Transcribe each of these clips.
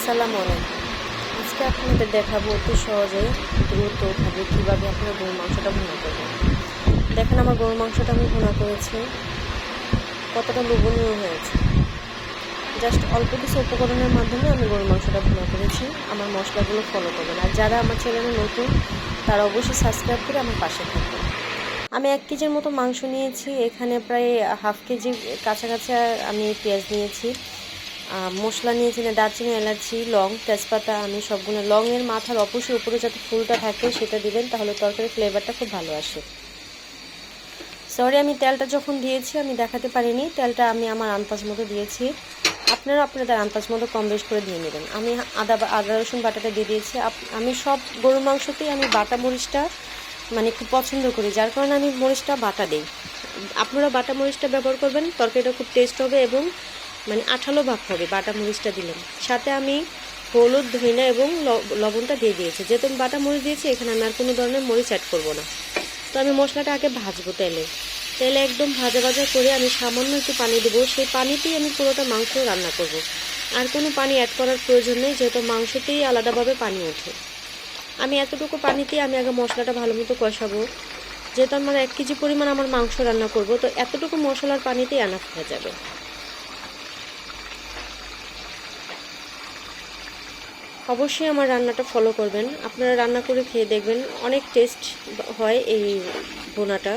আসসালামু আলাইকুম। আজকে আপনাদের দেখাবো অতি সহজে দ্রুতভাবে কীভাবে আপনারা গরুর মাংসটা ভুনা করবেন। দেখেন আমার গরুর মাংসটা আমি ভুনা করেছি, কতটা লোভনীয় হয়েছে। জাস্ট অল্প কিছু উপকরণের মাধ্যমে আমি গরুর মাংসটা ভুনা করেছি। আমার মশলাগুলো ফলো করবেন, আর যারা আমার চ্যানেলে নতুন তারা অবশ্যই সাবস্ক্রাইব করে আমার পাশে থাকবেন। আমি 1 কেজির মতো মাংস নিয়েছি, এখানে প্রায় হাফ কেজি কাছাকাছি আমি পেঁয়াজ নিয়েছি, মশলা নিয়েছি, দারচিনি, এলাচি, লং, তেজপাতা। আমি সবগুলো লংয়ের মাথার অবশ্যই উপরে যাতে ফুলটা থাকে সেটা দিবেন, তাহলে তরকারির ফ্লেভারটা খুব ভালো আসে। সরি, আমি তেলটা যখন দিয়েছি আমি দেখাতে পারিনি, তেলটা আমি আমার আন্দাজ মতো দিয়েছি। আপনারা আপনাদের আন্দাজ মতো কম বেশ করে দিয়ে নেবেন। আমি আদা রসুন বাটাটা দিয়ে দিয়েছি। আমি সব গরুর মাংসতেই আমি বাটা মরিচটা খুব পছন্দ করি, যার কারণে আমি মরিচটা বাটা দিই। আপনারা বাটা মরিচটা ব্যবহার করবেন, তরকারিটা খুব টেস্ট হবে এবং আঠালো ভাব হবে বাটা মরিচটা দিলেন। সাথে আমি হলুদ, ধনিয়া এবং লবণটা দিয়ে দিয়েছি। যেহেতু আমি বাটা মরিচ দিয়েছি, এখানে আমি আর কোনো ধরনের মরিচ অ্যাড করব না। তো আমি মশলাটা আগে ভাজবো তেলে একদম ভাজা করে আমি সামান্য একটু পানি দেবো। সেই পানিতেই আমি পুরোটা মাংস রান্না করব। আর কোনো পানি অ্যাড করার প্রয়োজন নেই, যেহেতু মাংসতেই আলাদাভাবে পানি ওঠে। আমি এতটুকু পানিতেই আমি আগে মশলাটা ভালো মতো কষাবো। যেহেতু আমার 1 কেজি পরিমাণ আমার মাংস রান্না করব, তো এতটুকু মশলার পানিতেই আনাফ হয়ে যাবে। অবশ্যই আমার রান্নাটা ফলো করবেন, আপনারা রান্না করে খেয়ে দেখবেন, অনেক টেস্ট হয় এই ভুনাটা।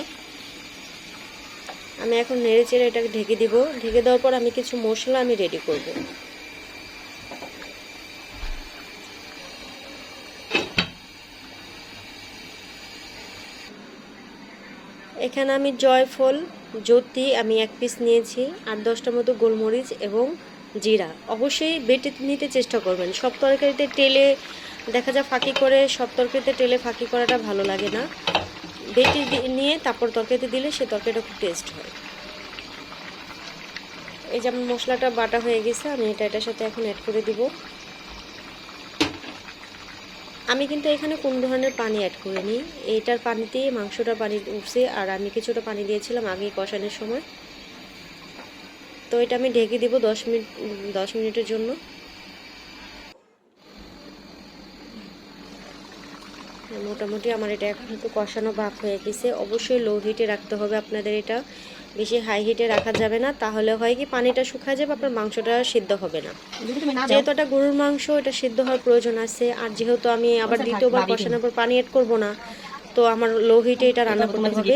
আমি এখন নেড়ে চেড়ে এটাকে ঢেকে দিব। ঢেকে দেওয়ার পর আমি কিছু মশলা আমি রেডি করব। এখানে আমি জয়ফল, জ্যোতি আমি 1 পিস নিয়েছি, আর 10টার মতো গোলমরিচ এবং জিরা। অবশ্যই বেটে নিতে চেষ্টা করবেন। সব তরকারিতে টেলে দেখা যায় ফাঁকি করে, সব তরকারিতে টেলে ফাঁকি করাটা ভালো লাগে না। বেটে নিয়ে তারপর তরকারিতে দিলে সে তরকারিটা খুব টেস্ট হয়। এই যে আমার মশলাটা বাটা হয়ে গেছে, আমি এটার সাথে এখন অ্যাড করে দিব। আমি কিন্তু এখানে কোনো ধরনের পানি অ্যাড করিনি, এইটার পানিতেই মাংসটা পানি উঠছে, আর আমি কিছুটা পানি দিয়েছিলাম আগে কষানোর সময়। তো এটা আমি ঢেকে দিব 10 মিনিটের জন্য। মোটামুটি আমার এটা এখন একটু কষানো ভাব হয়ে গেছে। অবশ্যই লো হিটে রাখতে হবে আপনাদের, এটা বেশি হাই হিটে রাখা যাবে না, তাহলে হয় কি পানিটা শুকায় যাবে, আপনার মাংসটা সিদ্ধ হবে না। যেহেতু এটা গরুর মাংস, এটা সিদ্ধ হওয়ার প্রয়োজন আছে, আর যেহেতু আমি আবার দ্বিতীয়বার কষানোর পর পানি অ্যাড করব না, তো আমার লো হিটে এটা রান্না করতে হবে।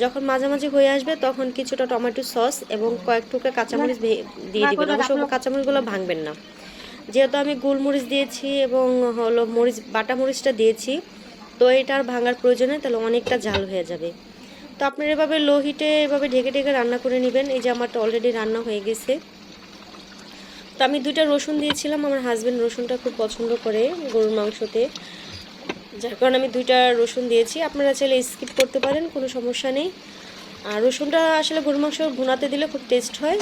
যখন মাঝামাঝি হয়ে আসবে তখন কিছুটা টমেটো সস এবং কয়েক টুকরা কাঁচামরিচ দিয়ে দিবেন। অবশ্য কাঁচামরিচগুলো ভাঙবেন না, যেহেতু আমি গোলমরিচ দিয়েছি এবং হলো বাটা মরিচটা দিয়েছি, তো এটা আর ভাঙার প্রয়োজনে, তাহলে অনেকটা ঝাল হয়ে যাবে। তো আপনারা এভাবে লো হিটে এভাবে ঢেকে রান্না করে নেবেন। এই যে আমারটা অলরেডি রান্না হয়ে গেছে। তো আমি 2টা রসুন দিয়েছিলাম, আমার হাজব্যান্ড রসুনটা খুব পছন্দ করে গরুর মাংসতে, যার কারণে আমি 2টা রসুন দিয়েছি। আপনারা চাইলে স্কিপ করতে পারেন, কোনো সমস্যা নেই। আর রসুনটা আসলে গরুর মাংস ভুনাতে দিলে খুব টেস্ট হয়।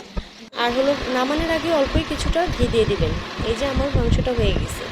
আর হলো নামানোর আগে অল্পই কিছুটা ঘি দিয়ে দিবেন। এই যে আমার মাংসটা হয়ে গেছে।